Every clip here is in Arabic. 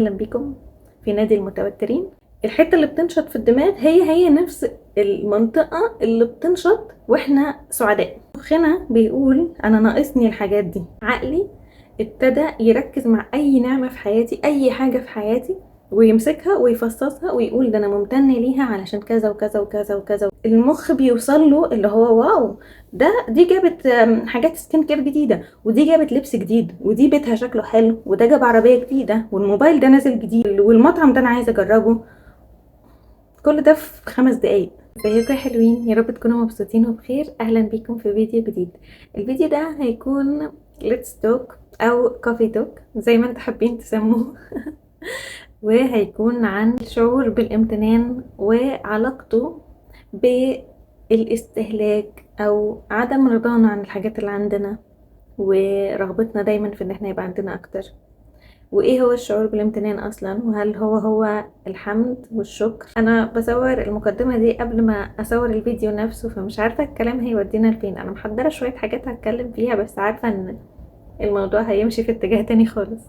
اهلا بيكم في نادي المتوترين. الحته اللي بتنشط في الدماغ هي نفس المنطقه اللي بتنشط واحنا سعداء. مخنا بيقول انا ناقصني الحاجات دي. عقلي ابتدى يركز مع اي نعمه في حياتي، اي حاجه في حياتي، ويمسكها ويفصصها ويقول ده انا ممتن ليها علشان كذا وكذا وكذا وكذا. المخ بيوصل له اللي هو واو، دي جابت حاجات سكين كير جديده، ودي جابت لبس جديد، ودي بيتها شكله حلو، وده جاب عربيه جديده، والموبايل ده نازل جديد، والمطعم ده انا عايزه اجربه. كل ده في 5 دقايق. ازيكم يا حلوين، يا رب تكونوا مبسوطين وبخير. اهلا بيكم في فيديو جديد. الفيديو ده هيكون ليتس توك او كوفي توك زي ما انتوا حابين تسموه وهيكون عن الشعور بالامتنان وعلاقته بالاستهلاك او عدم رضانا عن الحاجات اللي عندنا، ورغبتنا دايما في ان احنا يبقى عندنا اكتر. وايه هو الشعور بالامتنان اصلا، وهل هو الحمد والشكر؟ انا بصور المقدمة دي قبل ما اصور الفيديو نفسه، فمش عارفة الكلام هيودينا لفين. انا محضرة شوية حاجات هتكلم فيها، بس عارفة ان الموضوع هيمشي في اتجاه تاني خالص.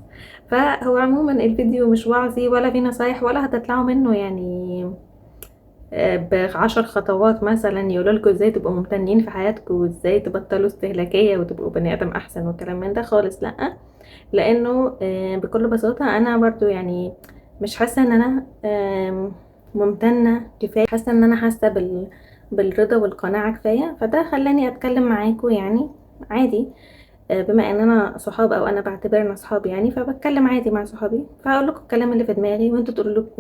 فهو عموما الفيديو مش وعظي ولا فيه نصايح ولا هتطلعوا منه يعني ب10 خطوات مثلا يقولولكوا ازاي تبقوا ممتنين في حياتكم، وازاي تبطلوا استهلاكية وتبقوا بني ادم احسن والكلام من ده خالص. لا، لانه بكل بساطة انا برضو يعني مش حاسة ان انا ممتنة كفاية، حاسة ان انا حاسة بالرضا والقناعة كفاية. فده خلاني اتكلم معاكم يعني عادي، بما اننا صحاب او انا بعتبرنا صحاب يعني، فبتكلم عادي مع صحابي، فهقول لكم الكلام اللي في دماغي وانتوا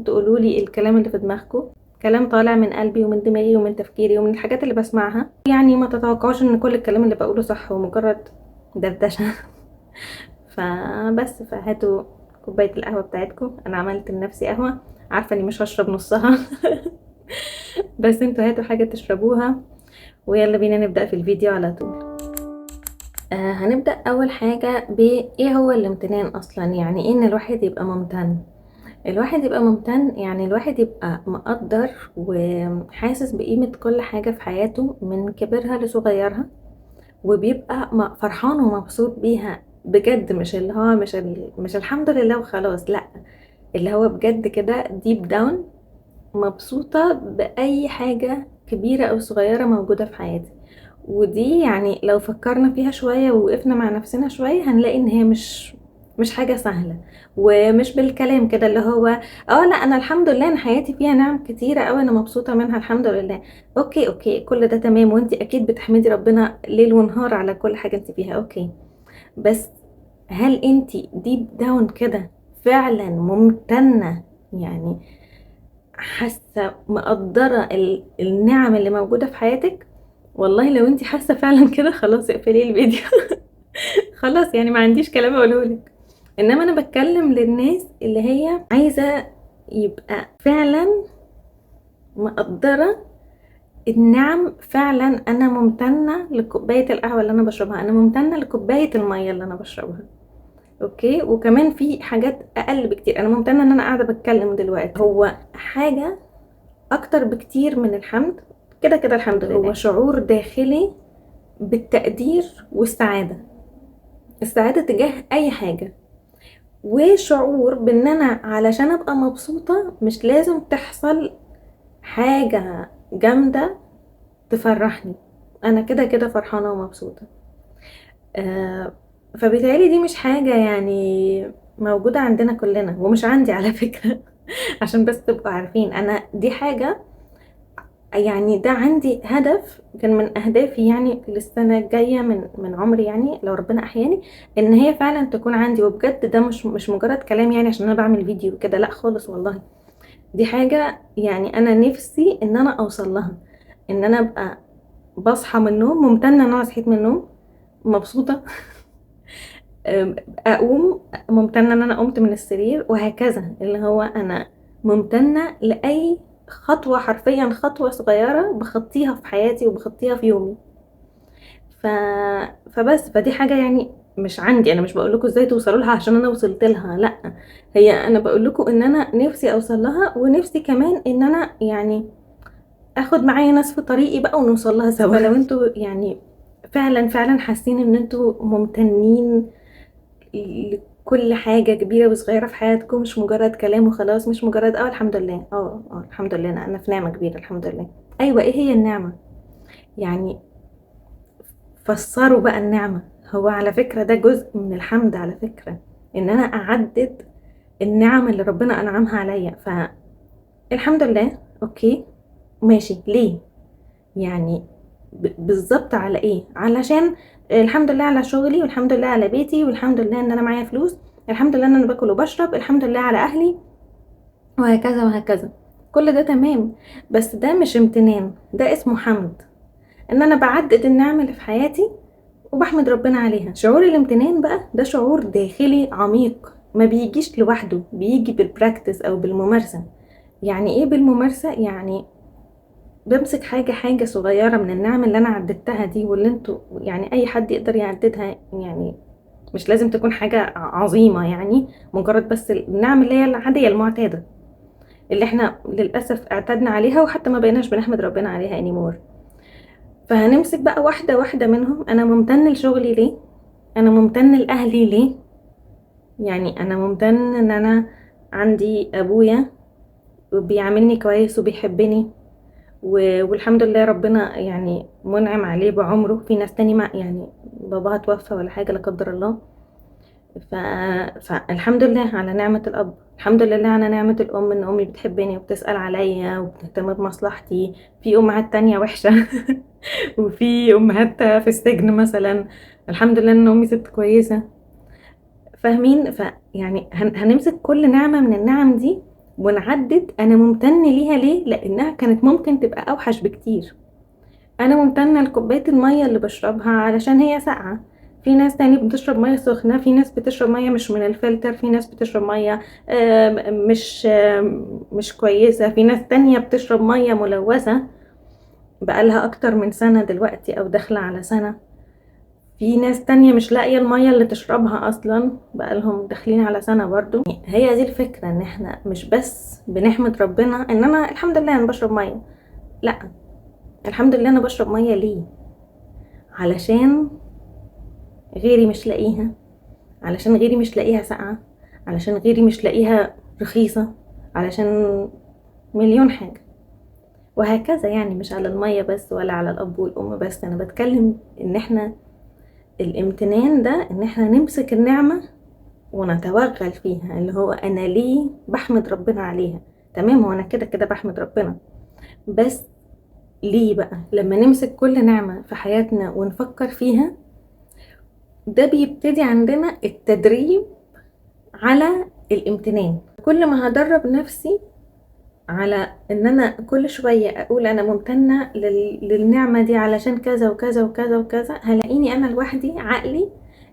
تقولوا لي الكلام اللي في دماغكم. كلام طالع من قلبي ومن دماغي ومن تفكيري ومن الحاجات اللي بسمعها. يعني ما تتوقعوش ان كل الكلام اللي بقوله صح ومجرد دردشة فبس، فهاتوا كوباية القهوة بتاعتكم. انا عملت لنفسي قهوة، عارفة اني مش هشرب نصها بس انتوا هاتوا حاجة تشربوها، ويلا بينا نبدأ في الفيديو على طول. هنبدأ أول حاجة بإيه هو الامتنان أصلا. يعني إيه إن الواحد يبقى ممتن؟ الواحد يبقى ممتن يعني الواحد يبقى مقدر وحاسس بقيمة كل حاجة في حياته من كبرها لصغيرها، وبيبقى فرحان ومبسوط بيها بجد. مش اللي هو مش الحمد لله وخلاص، لا، اللي هو بجد كده ديب داون مبسوطة بأي حاجة كبيرة أو صغيرة موجودة في حياتي. ودي يعني لو فكرنا فيها شوية ووقفنا مع نفسنا شوية هنلاقي ان هي مش حاجة سهلة، ومش بالكلام كده اللي هو لا انا الحمد لله ان حياتي فيها نعم كتيرة اوي انا مبسوطة منها الحمد لله. اوكي كل ده تمام، وانتي اكيد بتحمدي ربنا ليل ونهار على كل حاجة انتي فيها. اوكي، بس هل انتي ديب داون كده فعلا ممتنة؟ يعني حاسة مقدرة النعم اللي موجودة في حياتك؟ والله لو انتي حاسة فعلا كده خلاص اقفلي الفيديو خلاص يعني ما عنديش كلام اقولهولك. انما انا بتكلم للناس اللي هي عايزة يبقى فعلا مقدرة النعم. فعلا انا ممتنة لكوباية القهوة اللي انا بشربها، انا ممتنة لكوباية المية اللي انا بشربها. اوكي، وكمان في حاجات اقل بكتير. انا ممتنة ان انا قاعدة بتكلم دلوقتي، هو حاجة اكتر بكتير من الحمد. كده كده الحمد لله هو شعور داخلي بالتقدير والسعادة، السعادة تجاه اي حاجة، وشعور بان انا علشان ابقى مبسوطة مش لازم تحصل حاجة جامدة تفرحني، انا كده كده فرحانة ومبسوطة. فبالتالي دي مش حاجة يعني موجودة عندنا كلنا، ومش عندي على فكرة عشان بس تبقوا عارفين انا دي حاجة يعني ده عندي هدف كان من اهدافي يعني للسنه الجايه من عمري، يعني لو ربنا احياني ان هي فعلا تكون عندي. وبجد ده مش مجرد كلام يعني عشان انا بعمل فيديو كده، لا خالص والله. دي حاجه يعني انا نفسي ان انا اوصل لها، ان انا ابقى بصحى من النوم ممتنه ان انا صحيت من النوم مبسوطه اقوم ممتنه ان انا قمت من السرير، وهكذا. اللي هو انا ممتنه لاي خطوه، حرفيا خطوه صغيره بخطيها في حياتي وبخطيها في يومي. ف... فدي حاجه يعني مش عندي. انا مش بقول لكم ازاي توصلوا لها عشان انا وصلت لها، لا، هي انا بقول لكم ان انا نفسي اوصل لها، ونفسي كمان ان انا يعني اخد معايا ناس في طريقي بقى ونوصل لها سوا. فلو انتوا يعني فعلا حاسين ان انتوا ممتنين كل حاجة كبيرة وصغيرة في حياتكم مش مجرد كلام وخلاص، مش مجرد الحمد لله، الحمد لله انا في نعمة كبيرة الحمد لله. ايوه، ايه هي النعمة؟ يعني فسروا بقى النعمة. هو على فكرة ده جزء من الحمد، على فكرة ان انا اعدد النعم اللي ربنا انعمها عليا. فالحمد لله، اوكي ماشي، ليه؟ يعني بالظبط على ايه؟ علشان الحمد لله على شغلي، والحمد لله على بيتي، والحمد لله ان انا معايا فلوس، الحمد لله ان انا باكل وبشرب، الحمد لله على اهلي، وهكذا وهكذا. كل ده تمام، بس ده مش امتنان، ده اسمه حمد. ان انا بعدد النعم اللي في حياتي وبحمد ربنا عليها. شعور الامتنان بقى ده شعور داخلي عميق، ما بيجيش لوحده، بيجي بالبراكتس او بالممارسة. يعني ايه بالممارسة؟ يعني بمسك حاجة صغيرة من النعم اللي انا عددتها دي، واللي انتوا يعني اي حد يقدر يعددها، يعني مش لازم تكون حاجة عظيمة، يعني مجرد بس النعم اللي هي العادية المعتادة اللي احنا للأسف اعتدنا عليها، وحتى ما بقيناش بنحمد ربنا عليها anymore. فهنمسك بقى واحدة واحدة منهم. انا ممتن لشغلي ليه؟ انا ممتن لأهلي ليه؟ يعني انا ممتن ان انا عندي ابويا وبيعاملني كويس وبيحبني، والحمد لله ربنا يعني منعم عليه بعمره. في ناس تاني ما يعني باباها توفى ولا حاجة لا قدر الله. ف... فالحمد لله على نعمة الأب، الحمد لله على نعمة الأم، إن أمي بتحبني وبتسأل عليا وبتهتم بمصلحتي. في أمهات تانية وحشة وفي أمهات في السجن مثلا. الحمد لله إن أمي ست كويسة. فاهمين؟ يعني هنمسك كل نعمة من النعم دي ونعدد أنا ممتن ليها ليه، لأنها كانت ممكن تبقى أوحش بكتير. انا ممتنه لكوبايه الميه اللي بشربها علشان هي ساقعه. في ناس تاني بتشرب ميه سخنه، في ناس بتشرب ميه مش من الفلتر، في ناس بتشرب ميه مش كويسه، في ناس تانية بتشرب ميه ملوثه بقالها اكتر من سنه دلوقتي او داخله على سنه. في ناس تانية مش لاقيه الميه اللي تشربها اصلا بقالهم داخلين على سنه برضو. هي دي الفكره، ان احنا مش بس بنحمد ربنا ان انا الحمد لله انا بشرب ميه، لا، الحمد لله انا بشرب ميه ليه؟ علشان غيري مش لاقيها، علشان غيري مش لاقيها ساقعة، علشان غيري مش لاقيها رخيصة، علشان مليون حاجة وهكذا. يعني مش على المية بس ولا على الأب والأم بس، أنا بتكلم إن احنا الامتنان ده إن احنا نمسك النعمة ونتوغل فيها، اللي هو أنا ليه بحمد ربنا عليها. تمام، هو أنا كده كده بحمد ربنا، بس ليه بقى؟ لما نمسك كل نعمة في حياتنا ونفكر فيها، ده بيبتدي عندنا التدريب على الامتنان. كل ما هدرب نفسي على ان انا كل شوية اقول انا ممتنة للنعمة دي علشان كذا وكذا وكذا وكذا، هلاقيني انا لوحدي عقلي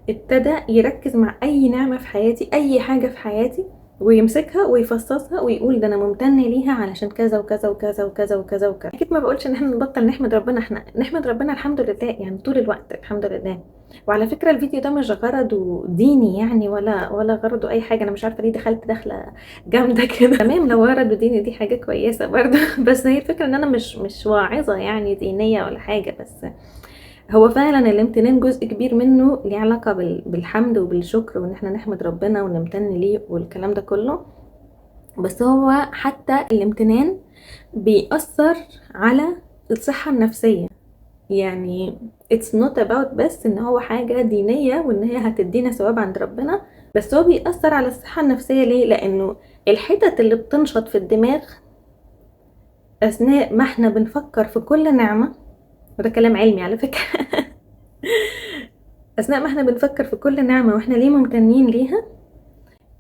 ابتدى يركز مع اي نعمة في حياتي، اي حاجة في حياتي، ويمسكها ويفصصها ويقول ده انا ممتن ليها علشان كذا وكذا وكذا وكذا وكذا وكذا. اكيد ما بقولش ان احنا نبطل نحمد ربنا، احنا نحمد ربنا الحمد لله يعني طول الوقت الحمد لله. وعلى فكرة الفيديو ده مش غرضه ديني يعني، ولا غرضه اي حاجة. انا مش عارفة ليه دخلت داخلة جامدة كده. تمام، لو غرضه ديني دي حاجة كويسة برضه بس هي الفكرة ان انا مش واعظة يعني دينية ولا حاجة، بس هو فعلا الامتنان جزء كبير منه ليه علاقة بالحمد وبالشكر، وان احنا نحمد ربنا ونمتن ليه والكلام ده كله. بس هو حتى الامتنان بيأثر على الصحة النفسية. يعني it's not about بس ان هو حاجة دينية وان هي هتدينا ثواب عند ربنا، بس هو بيأثر على الصحة النفسية. ليه؟ لانه الحتت اللي بتنشط في الدماغ اثناء ما احنا بنفكر في كل نعمة، وده كلام علمي على فكرة اثناء ما احنا بنفكر في كل نعمة واحنا ليه ممتنين ليها،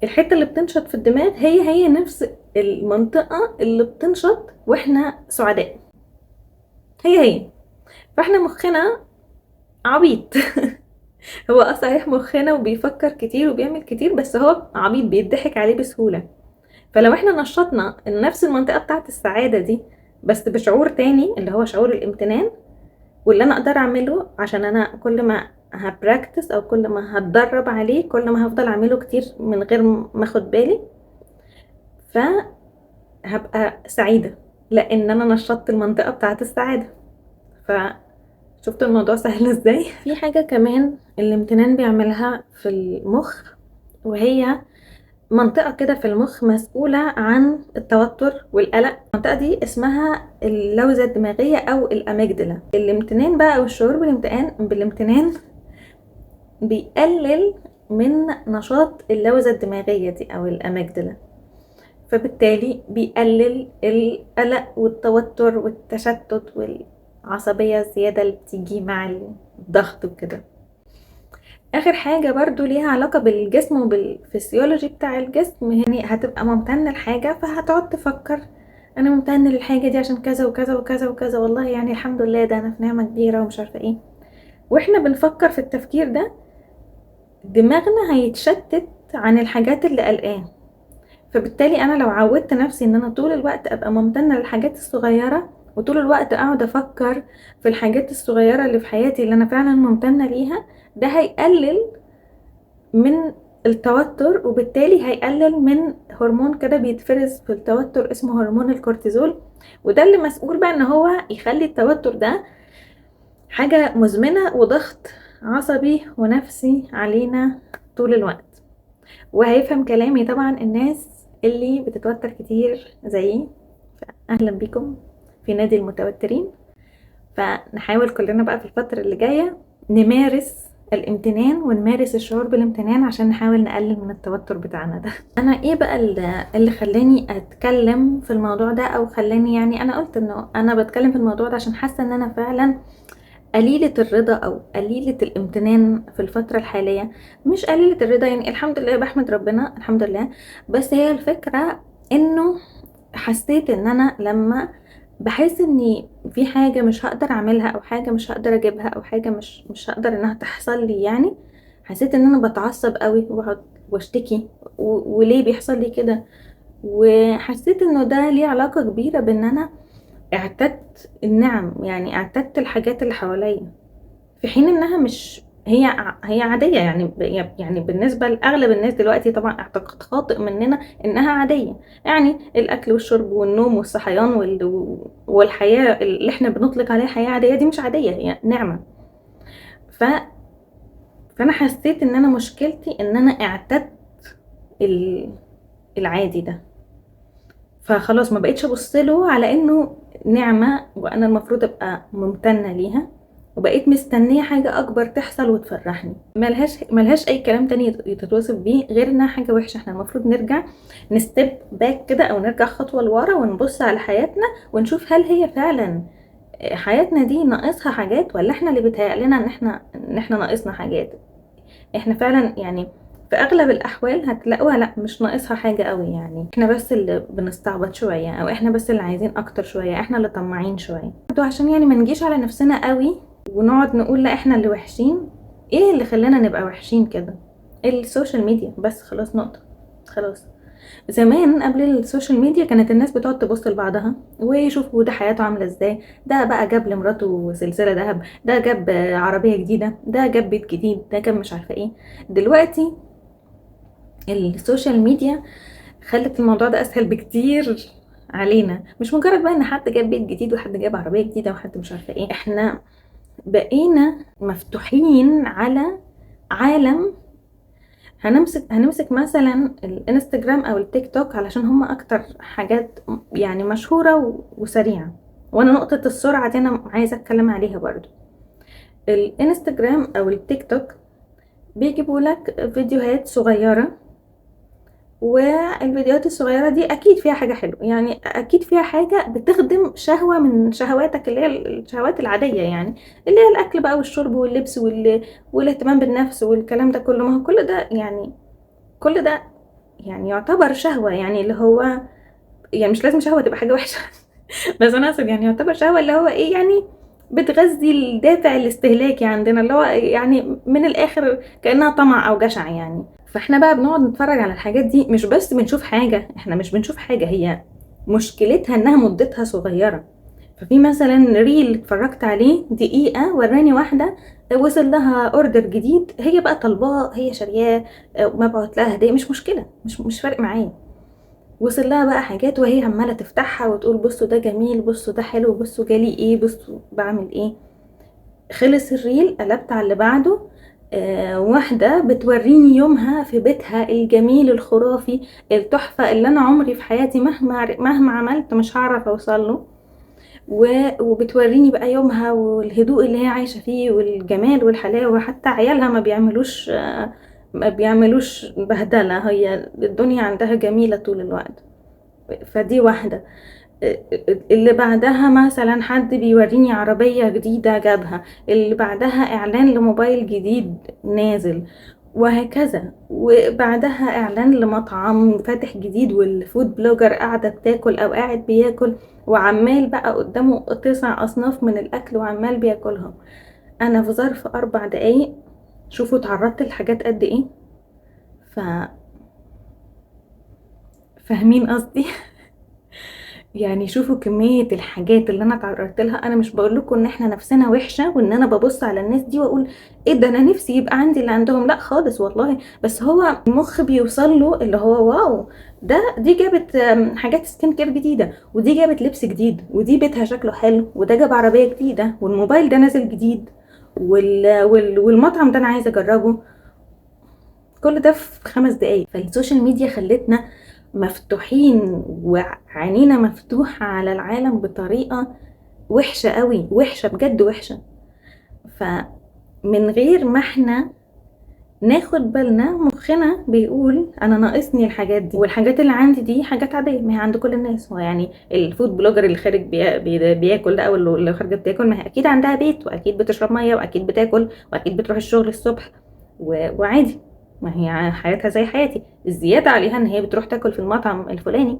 الحتة اللي بتنشط في الدماغ هي نفس المنطقة اللي بتنشط واحنا سعداء، هي. فاحنا مخنا عبيط هو صحيح مخنا وبيفكر كتير وبيعمل كتير، بس هو عبيط بيضحك عليه بسهولة. فلو احنا نشطنا نفس المنطقة بتاعت السعادة دي بس بشعور تاني اللي هو شعور الامتنان، واللي انا اقدر اعمله عشان انا كل ما هبراكتس او كل ما هتدرب عليه كل ما هفضل اعمله كتير من غير ما اخد بالي، فهبقى سعيدة لان انا نشطت المنطقة بتاعت السعادة. فشفت الموضوع سهل ازاي؟ في حاجة كمان الامتنان بيعملها في المخ، وهي منطقة كده في المخ مسؤولة عن التوتر والقلق. المنطقة دي اسمها اللوزة الدماغية أو الأميجدلا. الامتنان بقى أو الشعور بالامتنان بيقلل من نشاط اللوزة الدماغية دي أو الأميجدلا، فبالتالي بيقلل القلق والتوتر والتشتت والعصبية الزيادة اللي بتيجي مع الضغط وكده. اخر حاجة برضو ليها علاقة بالجسم وبالفسيولوجي بتاع الجسم، يعني هتبقى ممتنة لحاجة فهتقعد تفكر انا ممتنة للحاجة دي عشان كذا وكذا وكذا وكذا، والله يعني الحمد لله ده انا في نعمة كبيرة ومش عارفة ايه. واحنا بنفكر في التفكير ده دماغنا هيتشتت عن الحاجات اللي قلقان، فبالتالي انا لو عودت نفسي ان انا طول الوقت ابقى ممتنة للحاجات الصغيرة وطول الوقت اقعد افكر في الحاجات الصغيرة اللي في حياتي اللي انا فعلا ممتنة ليها، ده هيقلل من التوتر، وبالتالي هيقلل من هرمون كده بيتفرز في التوتر اسمه هرمون الكورتيزول، وده اللي مسؤول بقى ان هو يخلي التوتر ده حاجة مزمنة وضغط عصبي ونفسي علينا طول الوقت. وهيفهم كلامي طبعا الناس اللي بتتوتر كتير زيي، فأهلا بكم في نادي المتوترين. فنحاول كلنا بقى في الفترة اللي جاية نمارس الامتنان ونمارس الشعور بالامتنان عشان نحاول نقلل من التوتر بتاعنا ده. انا ايه بقى اللي خلاني اتكلم في الموضوع ده، او خلاني يعني انا قلت انه انا بتكلم في الموضوع ده عشان حاسة ان انا فعلا قليلة الرضا او قليلة الامتنان في الفترة الحالية. مش قليلة الرضا، يعني الحمد لله بحمد ربنا الحمد لله، بس هي الفكرة انه حسيت ان انا لما بحس اني في حاجة مش هقدر اعملها او حاجة مش هقدر اجيبها او حاجة مش هقدر انها تحصل لي، يعني حسيت ان انا بتعصب قوي واقعد واشتكي وليه بيحصل لي كده. وحسيت انه ده ليه علاقة كبيرة بان انا اعتدت النعم، يعني اعتدت الحاجات اللي حواليا في حين انها مش هي عادية، يعني بالنسبة لأغلب الناس دلوقتي طبعا اعتقاد خاطئ مننا انها عادية، يعني الاكل والشرب والنوم والصحيان والحياة اللي احنا بنطلق عليها حياة عادية دي مش عادية، هي نعمة. فانا حسيت ان انا مشكلتي ان انا اعتدت العادي ده، فخلاص ما بقيتش ابصله على انه نعمة وانا المفروض ابقى ممتنة ليها، وبقيت مستنيه حاجه اكبر تحصل وتفرحني. ملهاش اي كلام تاني تتوصف بيه غير انها حاجه وحشه. احنا المفروض نرجع نستيب باك كده او نرجع خطوه لورا ونبص على حياتنا ونشوف هل هي فعلا حياتنا دي ناقصها حاجات، ولا احنا اللي بيتهيألنا ان احنا ناقصنا حاجات. احنا فعلا يعني في اغلب الاحوال هتلاقوها لا مش ناقصها حاجه قوي، يعني احنا بس اللي بنستعبط شويه، او احنا بس اللي عايزين اكتر شويه، احنا اللي طماعين شويه برضو، عشان يعني ما نجيش على نفسنا قوي ونقعد نقول لا احنا اللي وحشين. ايه اللي خلانا نبقى وحشين كده؟ السوشيال ميديا بس، خلاص نقطه. خلاص زمان قبل السوشيال ميديا كانت الناس بتقعد تبص لبعضها ويشوفوا ده حياته عامله ازاي، ده بقى جاب لمراته سلسله ذهب، ده جاب عربيه جديده، ده جاب بيت جديد، ده جاب مش عارفه ايه. دلوقتي السوشيال ميديا خلت الموضوع ده اسهل بكتير علينا، مش مجرد بقى ان حد جاب بيت جديد وحد جاب عربيه جديده وحد مش عارفه ايه، احنا بقينا مفتوحين على عالم. هنمسك مثلا الانستجرام او التيك توك علشان هما اكتر حاجات يعني مشهورة وسريعة، وانا نقطة السرعة دي انا عايزة اتكلم عليها برضو. الانستجرام او التيك توك بيجيبوا لك فيديوهات صغيرة، والفيديوهات الصغيرة دي اكيد فيها حاجة حلوة، يعني اكيد فيها حاجة بتخدم شهوة من شهواتك اللي هي الشهوات العادية، يعني اللي هي الاكل بقى والشرب واللبس والاهتمام بالنفس والكلام ده كله. ما هو كل ده يعني كل ده يعني يعتبر شهوة، يعني اللي هو يعني مش لازم شهوة تبقى حاجة وحشة بس انا اقصد يعني يعتبر شهوة اللي هو ايه، يعني بتغذي الدافع الاستهلاكي عندنا، اللي هو يعني من الاخر كأنها طمع او جشع يعني. فاحنا بقى بنقعد نتفرج على الحاجات دي، مش بس بنشوف حاجة، احنا مش بنشوف حاجة، هي مشكلتها انها مدتها صغيرة. ففي مثلا ريل اتفرجت عليه دقيقة وراني واحدة وصل لها اوردر جديد، هي بقى طالباه، هي شارياه، مبعوت لها هدية، مش مشكلة، مش فارق معايا. وصل لها بقى حاجات وهي عمالة تفتحها وتقول بصوا ده جميل، بصوا ده حلو، بصوا جالي ايه، بصوا بعمل ايه. خلص الريل قلبت على اللي بعده، واحدة بتوريني يومها في بيتها الجميل الخرافي التحفة اللي انا عمري في حياتي مهما عملت مش هعرف اوصل له. وبتوريني بقى يومها والهدوء اللي هي عايشة فيه والجمال والحلاوة، وحتى عيالها ما بيعملوش بهدلة، هي الدنيا عندها جميلة طول الوقت. فدي واحدة. اللي بعدها مثلا حد بيوريني عربية جديدة جابها، اللي بعدها اعلان لموبايل جديد نازل، وهكذا. وبعدها اعلان لمطعم فاتح جديد والفود بلوجر قاعدة بتاكل او قاعد بياكل، وعمال بقى قدامه 9 اصناف من الاكل وعمال بياكلهم. انا في ظرف 4 دقايق شوفوا اتعرضت لحاجات قد ايه. ف فاهمين قصدي؟ يعني شوفوا كمية الحاجات اللي انا اتعرضت لها. انا مش بقول لكم ان احنا نفسنا وحشة وان انا ببص على الناس دي واقول ايه ده انا نفسي يبقى عندي اللي عندهم، لا خالص والله. بس هو المخ بيوصل له اللي هو واو، دي جابت حاجات سكين كير جديدة، ودي جابت لبس جديد، ودي بيتها شكله حلو، وده جاب عربية جديدة، والموبايل ده نازل جديد، والمطعم ده انا عايزة اجربه. كل ده في 5 دقايق. فالسوشيال ميديا خلتنا مفتوحين وعينينا مفتوحة على العالم بطريقة وحشة قوي، وحشة بجد وحشة. فمن غير ما احنا ناخد بالنا مخنا بيقول انا ناقصني الحاجات دي، والحاجات اللي عندي دي حاجات عاديه، ما هي عند كل الناس. هو يعني الفود بلوجر اللي خارج بياكل ده، او اللي خارجه بتاكل، ما هي اكيد عندها بيت، واكيد بتشرب ميه، واكيد بتاكل، واكيد بتروح الشغل الصبح، وعادي. ما هي حياتها زي حياتي. الزياده عليها ان هي بتروح تاكل في المطعم الفلاني.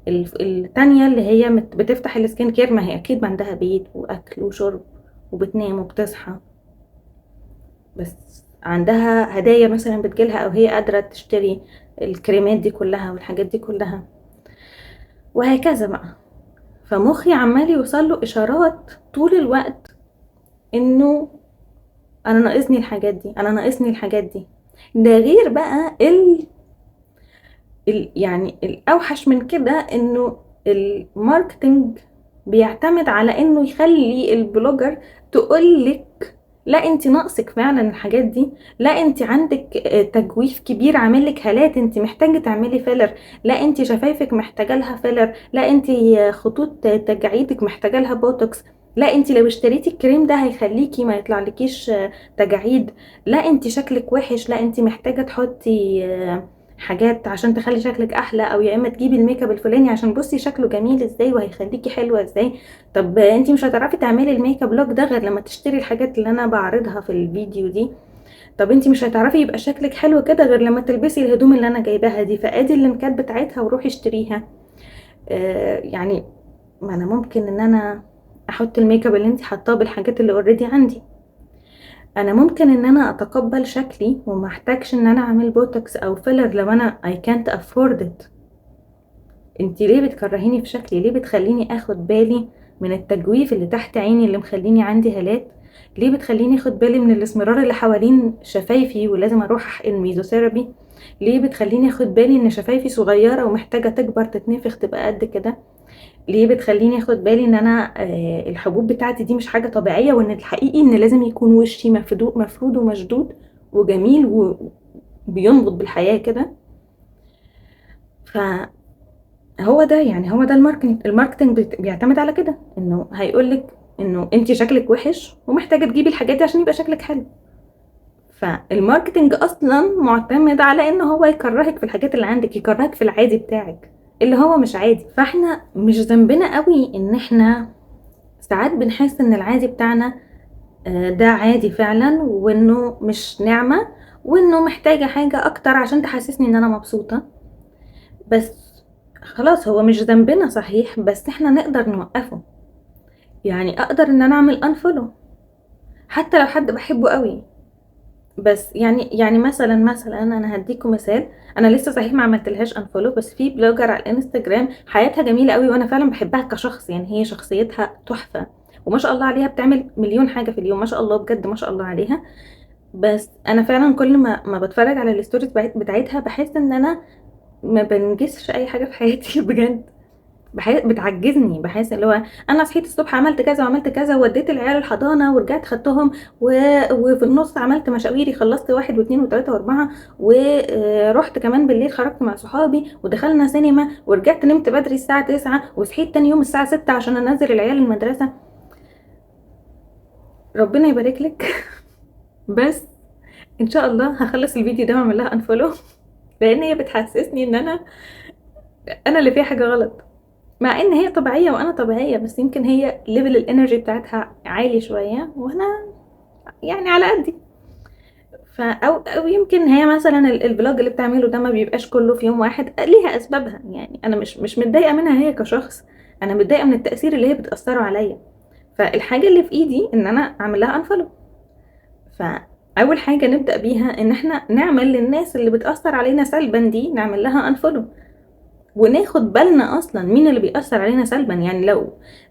التانية اللي هي بتفتح السكين كير، ما هي اكيد عندها بيت واكل وشرب، وبتنام وبتصحى، بس عندها هدايا مثلا بتجيلها، او هي قادرة تشتري الكريمات دي كلها والحاجات دي كلها، وهكذا بقى. فمخي عمال يوصل له اشارات طول الوقت انه انا ناقصني الحاجات دي، انا ناقصني الحاجات دي. ده غير بقى يعني الاوحش من كده انه الماركتينج بيعتمد على انه يخلي البلوجر تقولك لا انت ناقصك فعلا الحاجات دي، لا انت عندك تجويف كبير عاملك هالات انت محتاجه تعملي فيلر، لا انت شفايفك محتاجه لها فيلر، لا انت خطوط تجاعيدك محتاجه لها بوتوكس، لا انت لو اشتريتي الكريم ده هيخليكي ما يطلعلكيش تجاعيد، لا انت شكلك وحش، لا انت محتاجه تحطي حاجات عشان تخلي شكلك احلى، او يا اما تجيبي الميك اب الفلاني عشان بصي شكله جميل ازاي وهيخليكي حلوه ازاي. طب انتي مش هتعرفي تعملي الميك اب لوك ده غير لما تشتري الحاجات اللي انا بعرضها في الفيديو دي. طب انتي مش هتعرفي يبقى شكلك حلو كده غير لما تلبسي الهدوم اللي انا جايباها دي، فادي اللينكات بتاعتها وروحي اشتريها. يعني ما انا ممكن ان انا احط الميك اب اللي انتي حطاه بالحاجات اللي اوريدي عندي. انا ممكن ان انا اتقبل شكلي وما احتاجش ان انا اعمل بوتوكس او فيلر لو انا I can't afford it. انتي ليه بتكرهيني في شكلي؟ ليه بتخليني اخد بالي من التجويف اللي تحت عيني اللي مخليني عندي هالات؟ ليه بتخليني اخد بالي من الاسمرار اللي حوالين شفايفي ولازم اروح احقن ميزوثيرابي؟ ليه بتخليني اخد بالي ان شفايفي صغيره ومحتاجه تكبر تتنفخ تبقى قد كده؟ ليه بتخليني اخد بالي ان انا الحبوب بتاعتي دي مش حاجه طبيعيه، وان الحقيقي ان لازم يكون وشي مفرود ومشدود وجميل وبينبض بالحياه كده؟ فهو ده يعني هو ده الماركتنج بيعتمد على كده، انه هيقولك انه انت شكلك وحش ومحتاجه تجيبي الحاجات دي عشان يبقى شكلك حلو. فالماركتنج اصلا معتمد على ان هو يكرهك في الحاجات اللي عندك، يكرهك في العادي بتاعك اللي هو مش عادي. فاحنا مش ذنبنا قوي ان احنا ساعات بنحس ان العادي بتاعنا ده عادي فعلا، وانه مش نعمة، وانه محتاجة حاجة اكتر عشان تحسسني ان انا مبسوطة. بس خلاص هو مش ذنبنا صحيح، بس احنا نقدر نوقفه. يعني اقدر ان انا اعمل انفولو حتى لو حد بحبه قوي. بس يعني مثلا انا هديكم مثال. انا لسه صحيح ما عملتلهاش انفولو، بس في بلوجر على الانستجرام حياتها جميله قوي وانا فعلا بحبها كشخص، يعني هي شخصيتها تحفه وما شاء الله عليها، بتعمل مليون حاجه في اليوم، ما شاء الله بجد ما شاء الله عليها. بس انا فعلا كل ما بتفرج على الستوريز بتاعتها بحس ان انا ما بنجزش اي حاجه في حياتي بجد. بتعجزني، بحس اللي هو انا صحيت الصبح عملت كذا وعملت كذا ووديت العيال الحضانه ورجعت خدتهم وفي النص عملت مشاويري، خلصت 1 و2 و3 و4 ورحت كمان بالليل خرجت مع صحابي ودخلنا سينما ورجعت نمت بدري الساعه 9 وصحيت تاني يوم الساعه 6 عشان انزل العيال المدرسه. ربنا يبارك لك. بس ان شاء الله هخلص الفيديو ده واعمل لها انفولو، لان هي بتحسسني ان انا اللي فيها حاجه غلط، مع ان هي طبيعيه وانا طبيعيه، بس يمكن هي ليفل الانرجي بتاعتها عالي شويه وانا يعني على قدي. او يمكن هي مثلا الفلوج اللي بتعمله ده ما بيبقاش كله في يوم واحد، ليها اسبابها. يعني انا مش متضايقه منها هي كشخص، انا متضايقه من التاثير اللي هي بتاثره عليا. فالحاجه اللي في ايدي ان انا اعمل لها انفولو. فاول حاجه نبدا بيها ان احنا نعمل للناس اللي بتاثر علينا سلبا دي نعمل لها انفولو، وناخد بالنا اصلا مين اللي بيأثر علينا سلبا. يعني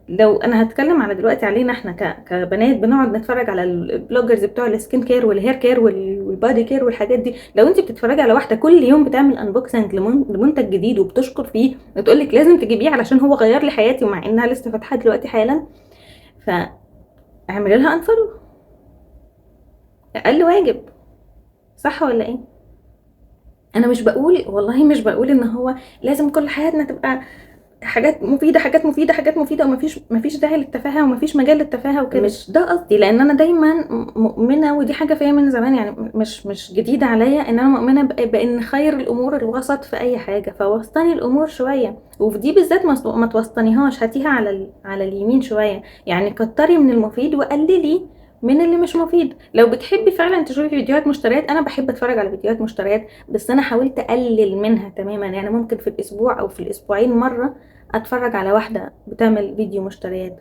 لو انا هتكلم على دلوقتي علينا احنا كبنات بنقعد نتفرج على البلوجرز بتوع السكين كير والهير كير والبادي كير والحاجات دي، لو انت بتتفرجي على واحده كل يوم بتعمل انبوكسنج لمنتج جديد وبتشكر فيه وتقول لك لازم تجيبيه علشان هو غير لي حياتي، ومع انها لسه فاتحه دلوقتي حالا، فاعملي لها انفولو. اقل واجب، صح ولا ايه؟ انا مش بقول، والله مش بقول ان هو لازم كل حياتنا تبقى حاجات مفيده حاجات مفيده حاجات مفيده، ومفيش داعي للتفاهه ومفيش مجال للتفاهه وكده، مش ده قصدي. لان انا دايما مؤمنه، ودي حاجه فيا من زمان، يعني مش جديده عليا، ان انا مؤمنه بان خير الامور الوسط في اي حاجه. فوسطني الامور شويه، وفي دي بالذات ما توسطنيهاش، هاتيها على اليمين شويه. يعني كتري من المفيد وقللي من اللي مش مفيد. لو بتحبي فعلا تشوفي فيديوهات مشتريات، انا بحب اتفرج على فيديوهات مشتريات، بس انا حاولت اقلل منها تماما. يعني ممكن في الاسبوع او في الاسبوعين مره اتفرج على واحده بتعمل فيديو مشتريات،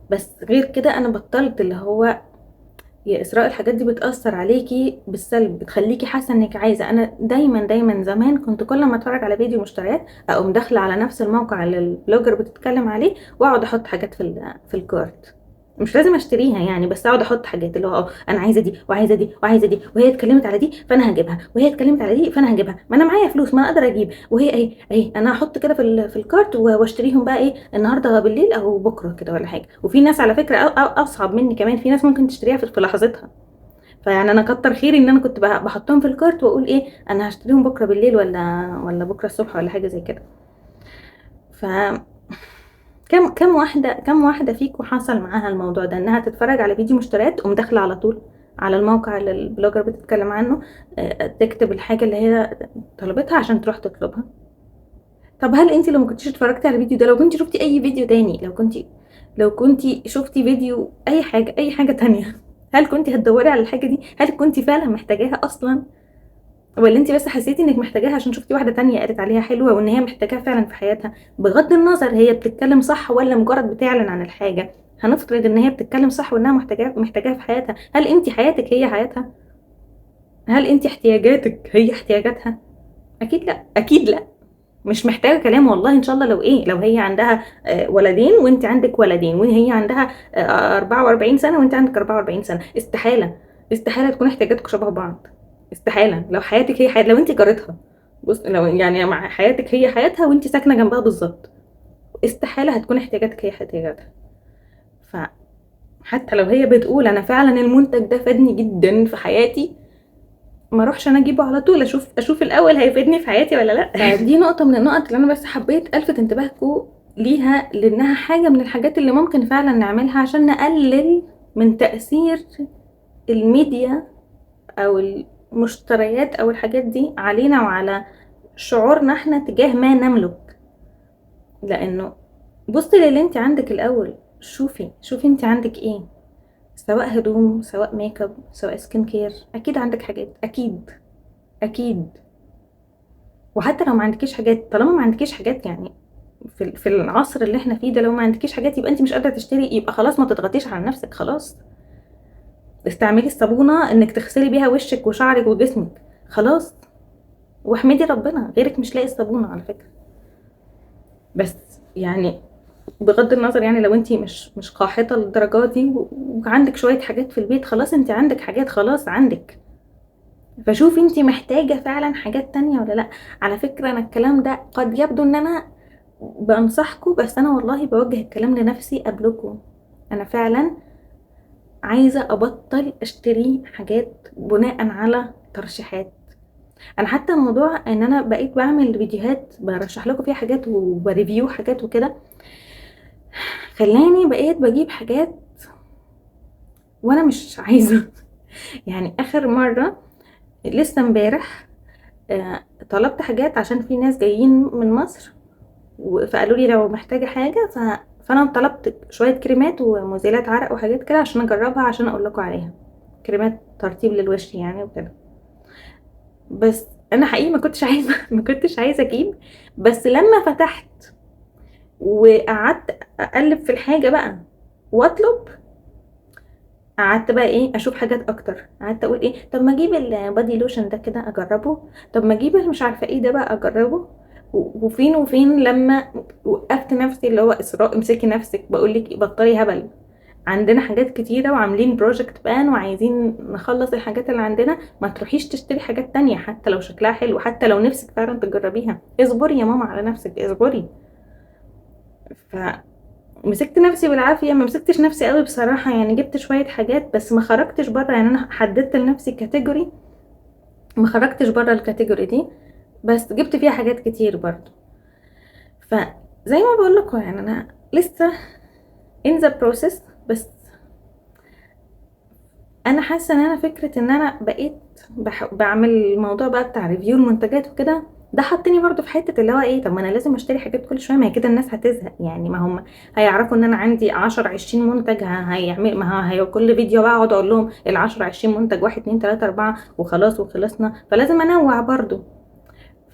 بس غير كده انا بطلت. اللي هو يا اسراء الحاجات دي بتاثر عليكي بالسلب، بتخليكي حاسه انك عايزه. انا دايما زمان كنت كل ما اتفرج على فيديو مشتريات اقوم داخله على نفس الموقع اللي البلوجر بتتكلم عليه واقعد احط حاجات في الكارت. مش لازم اشتريها يعني، بس اقعد احط حاجات اللي هو انا عايزه دي وعايزه دي وعايزه دي، وهي اتكلمت على دي فانا هجيبها، وهي اتكلمت على دي فانا هجيبها، ما انا معايا فلوس ما انا اقدر اجيب، وهي ايه انا هحط كده في الكارت واشتريهم بقى ايه النهارده بالليل او بكره كده ولا حاجه. وفي ناس على فكره اصعب مني كمان، في ناس ممكن تشتريها في لحظتها. فيعني انا كتر خيري ان انا كنت بحطهم في الكارت واقول ايه انا هشتريهم بكره بالليل ولا بكره الصبح ولا حاجه زي كده. ف كم واحده فيكم حصل معاها الموضوع ده، انها تتفرج على فيديو مشتريات تقوم داخله على طول على الموقع اللي البلوجر بتتكلم عنه، تكتب الحاجه اللي هي طلبتها عشان تروح تطلبها؟ طب هل انت لو ما كنتيش اتفرجتي على الفيديو ده، لو كنتي شفتي اي فيديو تاني، لو كنتي شفتي فيديو اي حاجه تانية، هل كنتي هتدوري على الحاجه دي؟ هل كنتي فعلا محتاجاها اصلا، ولا انت بس حسيتي انك محتاجاها عشان شفتي واحده تانية قالت عليها حلوه وان هي محتاجاها فعلا في حياتها؟ بغض النظر هي بتتكلم صح ولا مجرد بتعلن عن الحاجه، هنفترض ان هي بتتكلم صح وانها محتاجاها في حياتها، هل انت حياتك هي حياتها؟ هل انت احتياجاتك هي احتياجاتها؟ اكيد لا، اكيد لا. مش محتاجه كلام والله. ان شاء الله لو هي عندها ولدين وانت عندك ولدين، وهي عندها 44 سنه وانت عندك 44 سنه، استحاله تكون احتياجاتكم شبه بعض. استحاله. لو حياتك هي حياتها، لو انت جارتها، بص لو يعني مع حياتك هي حياتها وانت ساكنه جنبها بالظبط، استحاله هتكون احتياجاتك هي احتياجاتها. فحتى لو هي بتقول انا فعلا المنتج ده فادني جدا في حياتي، ما اروحش انا اجيبه على طول، اشوف الاول هيفيدني في حياتي ولا لا. دي نقطه من النقط اللي انا بس حبيت الفت انتباهكم ليها، لانها حاجه من الحاجات اللي ممكن فعلا نعملها عشان نقلل من تاثير الميديا او المشتريات او الحاجات دي علينا وعلى شعورنا احنا تجاه ما نملك. لانه بصي للي انت عندك الاول، شوفي انت عندك ايه، سواء هدوم سواء ميك اب سواء سكين كير، اكيد عندك حاجات، اكيد. وحتى لو ما عندكيش حاجات، طالما ما عندكيش حاجات يعني في العصر اللي احنا فيه ده، لو ما عندكيش حاجات يبقى انت مش قادره تشتري، يبقى خلاص ما تضغطيش على نفسك. خلاص استعملي الصابونه انك تغسلي بيها وشك وشعرك وجسمك، خلاص، واحمدي ربنا غيرك مش لاقي الصابونه على فكره. بس يعني بغض النظر، يعني لو انت مش قاحطه للدرجه دي وعندك شويه حاجات في البيت، خلاص انت عندك حاجات، خلاص عندك. فشوفي انت محتاجه فعلا حاجات تانية ولا لا. على فكره انا الكلام ده قد يبدو ان انا بنصحكم، بس انا والله بوجه الكلام لنفسي قبلكم. انا فعلا عايزه ابطل اشتري حاجات بناء على ترشيحات. انا حتى موضوع ان انا بقيت بعمل فيديوهات برشح لكم فيها حاجات وبريفيو حاجات وكده، خلاني بقيت بجيب حاجات وانا مش عايزه. يعني اخر مره لسه امبارح طلبت حاجات عشان في ناس جايين من مصر، فقالوا لي لو محتاجه حاجه فانا طلبت شويه كريمات ومزيلات عرق وحاجات كده عشان اجربها، عشان اقول لكم عليها، كريمات ترطيب للوش يعني وكده. بس انا حقيقي ما كنتش عايزه ما كنتش عايزه اجيب. بس لما فتحت وقعدت اقلب في الحاجه بقى واطلب، قعدت بقى ايه اشوف حاجات اكتر، قعدت اقول ايه طب ما اجيب البادي لوشن ده كده اجربه، طب ما اجيب مش عارفه ايه ده بقى اجربه. وفين وفين لما وقفت نفسي اللي هو اسراء امسكي نفسك، بقول لك بطلي هبل، عندنا حاجات كتيرة وعاملين بروجكت بان وعايزين نخلص الحاجات اللي عندنا، ما تروحيش تشتري حاجات تانية حتى لو شكلها حلو، حتى لو نفسك فعلا تجربيها، اصبري يا ماما على نفسك اصبري. فمسكت نفسي بالعافية، ما مسكتش نفسي قوي بصراحة، يعني جبت شوية حاجات بس ما خرجتش بره، يعني انا حددت لنفسي كاتيجوري ما خرجتش بره الكاتيجوري دي، بس جبت فيها حاجات كتير برضو. فزي ما بقول لكم يعني انا لسه in the process. بس انا حاسه ان انا فكره ان انا بقيت بعمل الموضوع بقى بتاع ريفيو المنتجات وكده، ده حطني برضو في حته اللي هو ايه طب ما انا لازم اشتري حاجات كل شويه، ما هي كده الناس هتزهق، يعني ما هم هيعرفوا ان انا عندي 10 20 منتج، هيعمل ما هي كل فيديو بقعد اقول لهم ال 10 20 منتج 1 2 3 4 وخلاص وخلصنا، فلازم انوع برضو.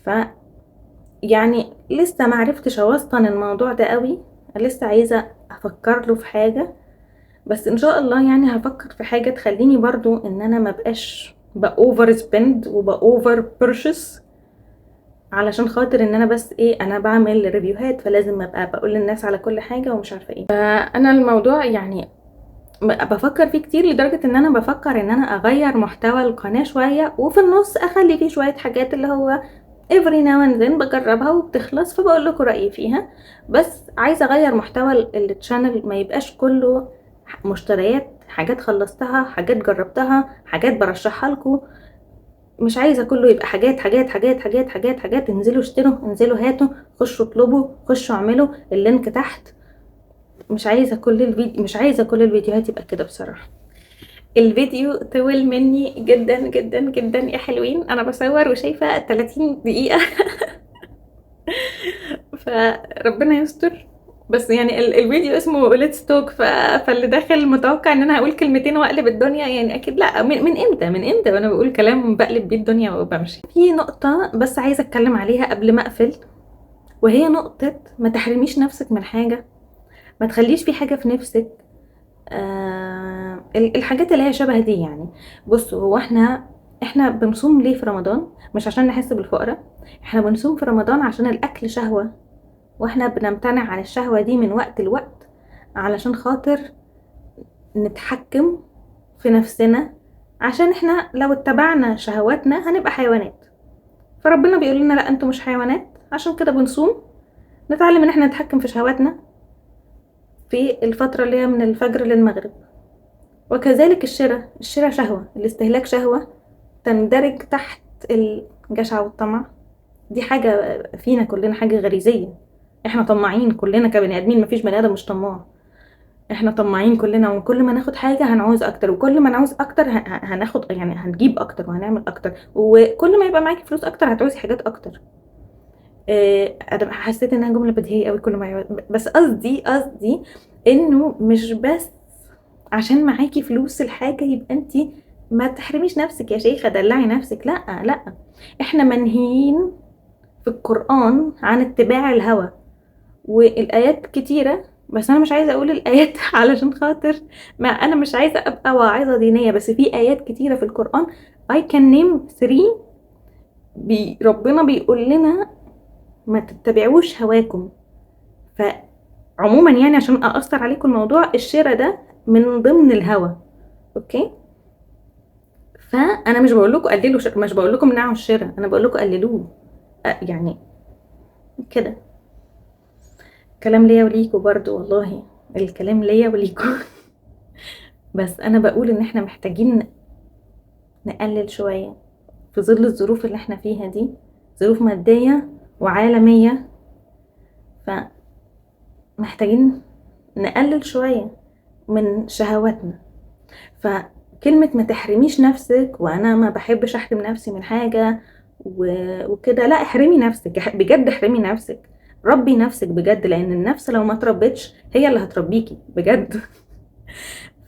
ف يعني لسه ما عرفتش اوسطن الموضوع ده قوي، لسه عايزه افكر له في حاجه، بس ان شاء الله يعني هفكر في حاجه تخليني برضو ان انا ما بقاش باوفر سبند وباوفر بيرشس، علشان خاطر ان انا بس ايه انا بعمل ريفيوهات فلازم ابقى بقول للناس على كل حاجه ومش عارفه ايه. فانا الموضوع يعني بفكر فيه كتير لدرجه ان انا بفكر ان انا اغير محتوى القناه شويه، وفي النص اخلي فيه شويه حاجات اللي هو every now and then بجربها وبتخلص فبقول لكم رايي فيها. بس عايزه اغير محتوى التشانل، ما يبقاش كله مشتريات، حاجات خلصتها، حاجات جربتها، حاجات برشحها لكم. مش عايزه كله يبقى حاجات حاجات حاجات حاجات حاجات حاجات، انزلوا اشتروا، انزلوا هاتوا، خشوا اطلبوا، خشوا اعملوا اللينك تحت. مش عايزه كل الفيديوهات يبقى كده بصراحه. الفيديو طول مني جدا جدا جدا يا حلوين، انا بصور وشايفه 30 دقيقه فربنا يستر. بس يعني الفيديو اسمه ليتس توك، فاللي داخل متوقع ان انا هقول كلمتين واقلب الدنيا، يعني اكيد لا، من امتى وانا بقول كلام بقلب بيه الدنيا وبمشي. في نقطة بس عايزة اتكلم عليها قبل ما اقفل، وهي نقطة ما تحرميش نفسك من حاجة، ما تخليش في حاجة في نفسك. الحاجات اللي هي شبه دي يعني. بصوا هو احنا بنصوم ليه في رمضان؟ مش عشان نحس بالفقرة، احنا بنصوم في رمضان عشان الاكل شهوة، واحنا بنمتنع عن الشهوة دي من وقت لوقت علشان خاطر نتحكم في نفسنا، عشان احنا لو اتبعنا شهواتنا هنبقى حيوانات. فربنا بيقول لنا لا انتوا مش حيوانات، عشان كده بنصوم نتعلم ان احنا نتحكم في شهواتنا في الفترة اللي هي من الفجر للمغرب. وكذلك الشراء شهوة، الاستهلاك شهوة، تندرج تحت الجشع والطمع. دي حاجة فينا كلنا، حاجة غريزية، احنا طماعين كلنا كبني ادمين، مفيش بني ادم مش طماع، احنا طماعين كلنا، وكل ما ناخد حاجة هنعوز اكتر، وكل ما نعوز اكتر هناخد يعني هنجيب اكتر وهنعمل اكتر، وكل ما يبقى معاكي فلوس اكتر هتعوزي حاجات اكتر. انا حسيت انها جملة بديهية قوي، كل ما بس قصدي انه مش بس عشان معاكي فلوس الحاجة يبقى انتي ما تحرميش نفسك يا شيخة، دلعي نفسك، لا لا، احنا منهيين في القرآن عن اتباع الهوى، والآيات كتيرة، بس أنا مش عايزة أقول الآيات علشان خاطر ما أنا مش عايزة أبقى واعظة دينية، بس في آيات كتيرة في القرآن I can name 3 ربنا بيقول لنا ما تتبعوش هواكم. فعموما يعني عشان أأثر عليكم الموضوع، الشراء ده من ضمن الهوى، أوكي؟ فأنا مش بقول لكم قللوا مش بقول لكم منعوا الشراء، أنا بقول لكم قللوه، يعني كده. كلام ليا وليكوا برضو، والله الكلام ليا وليكوا. بس انا بقول ان احنا محتاجين نقلل شوية في ظل الظروف اللي احنا فيها دي، ظروف مادية وعالمية، فمحتاجين نقلل شوية من شهواتنا. فكلمة ما تحرميش نفسك، وانا ما بحبش احرم نفسي من حاجة وكده، لا، احرمي نفسك بجد، احرمي نفسك، ربي نفسك بجد، لان النفس لو ما تربتش هي اللي هتربيكي بجد.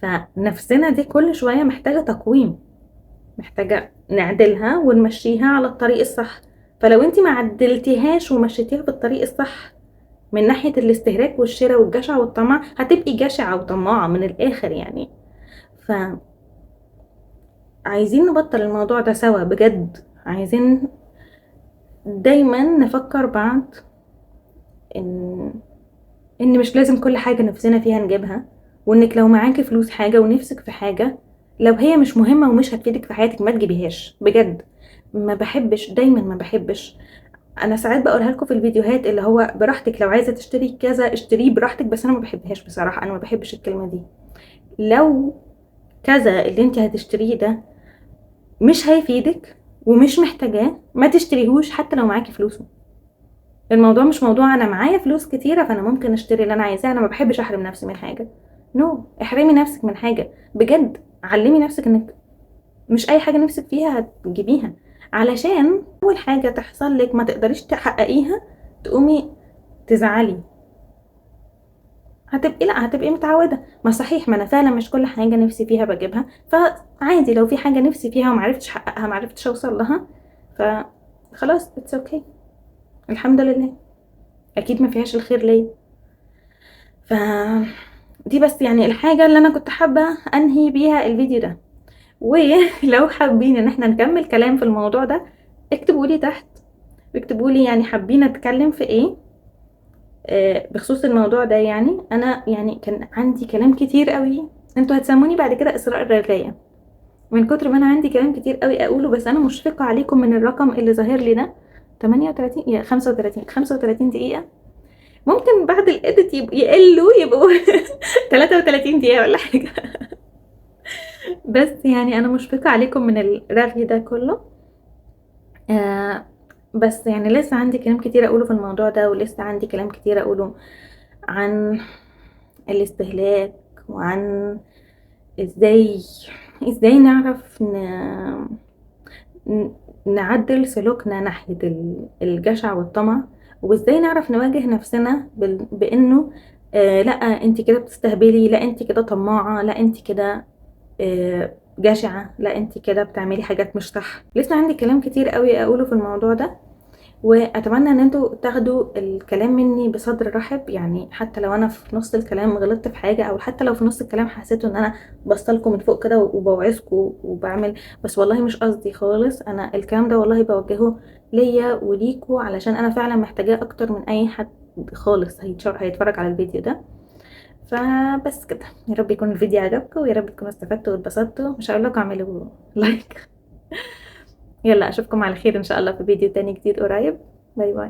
فنفسنا دي كل شوية محتاجة تقويم، محتاجة نعدلها ونمشيها على الطريق الصح. فلو انت ما عدلتيهاش ومشيتيها بالطريق الصح من ناحية الاستهلاك والشراء والجشع والطمع، هتبقي جشعة وطماعة من الآخر يعني. فعايزين نبطل الموضوع ده سوا بجد. عايزين دايما نفكر بعض ان مش لازم كل حاجة نفسنا فيها نجيبها، وانك لو معاكي فلوس حاجة ونفسك في حاجة، لو هي مش مهمة ومش هتفيدك في حياتك ما تجيبيهاش بجد. ما بحبش، دايما ما بحبش. انا ساعات بقولها لكم في الفيديوهات، اللي هو براحتك لو عايزة تشتري كذا اشتريه براحتك، بس انا ما بحبهاش بصراحة، انا ما بحبش الكلمة دي. لو كذا اللي انت هتشتريه ده مش هيفيدك ومش محتاجاه، ما تشتريهوش حتى لو معاكي فلوسه. الموضوع مش موضوع انا معايا فلوس كتيره فانا ممكن اشتري اللي انا عايزاه. انا ما بحبش احرم نفسي من حاجه. نو، احرمي نفسك من حاجه بجد. علمي نفسك انك مش اي حاجه نفسك فيها هتجيبيها، علشان اول حاجه تحصل لك ما تقدريش تحققيها تقومي تزعلي. هتبقي متعوده. ما صحيح، ما انا فعلا مش كل حاجه نفسي فيها بجيبها، فعادي لو في حاجه نفسي فيها ومعرفتش احققها، معرفتش اوصل لها، فخلاص اتس اوكي، الحمد لله، اكيد ما فيهاش الخير ليا. ف دي بس يعني الحاجة اللي انا كنت حابة انهي بيها الفيديو ده. ولو حابين ان احنا نكمل كلام في الموضوع ده، اكتبوا لي تحت، اكتبوا لي يعني حابين اتكلم في ايه بخصوص الموضوع ده. يعني انا يعني كان عندي كلام كتير قوي، انتوا هتسموني بعد كده اسراء الرغاية من كتر ما انا عندي كلام كتير قوي اقوله، بس انا مشفقة عليكم من الرقم اللي ظاهر لي ده، 38 يا 35 دقيقة. ممكن بعد الاديت يقلوا يبقوا 33 دقيقة ولا حاجة. بس يعني انا مشفقة عليكم من الرغي ده كله. آه بس يعني لسه عندي كلام كتير اقوله في الموضوع ده، ولسه عندي كلام كتير اقوله عن الاستهلاك، وعن ازاي نعرف نعدل سلوكنا ناحية الجشع والطمع، وازاي نعرف نواجه نفسنا بانه لا انت كده بتستهبلي، لا انت كده طماعة، لا انت كده جشعة، لا انت كده بتعملي حاجات مش صح. لسه عندي كلام كتير قوي اقوله في الموضوع ده، واتمنى ان انتوا تاخدوا الكلام مني بصدر رحب. يعني حتى لو انا في نص الكلام غلطت في حاجة، او حتى لو في نص الكلام حسيتوا ان انا بصلكم من فوق كده وبوعظكم وبعمل، بس والله مش قصدي خالص. انا الكلام ده والله بوجهه ليا وليكوا، علشان انا فعلا محتاجاه اكتر من اي حد خالص هيتفرج على الفيديو ده. فبس كده، يا رب يكون الفيديو عجبكم، ويا رب تكونوا استفدتوا واتبسطتوا. مش هقول لكم اعملوا لايك. يلا اشوفكم على خير ان شاء الله في فيديو تاني جديد قريب. باي باي.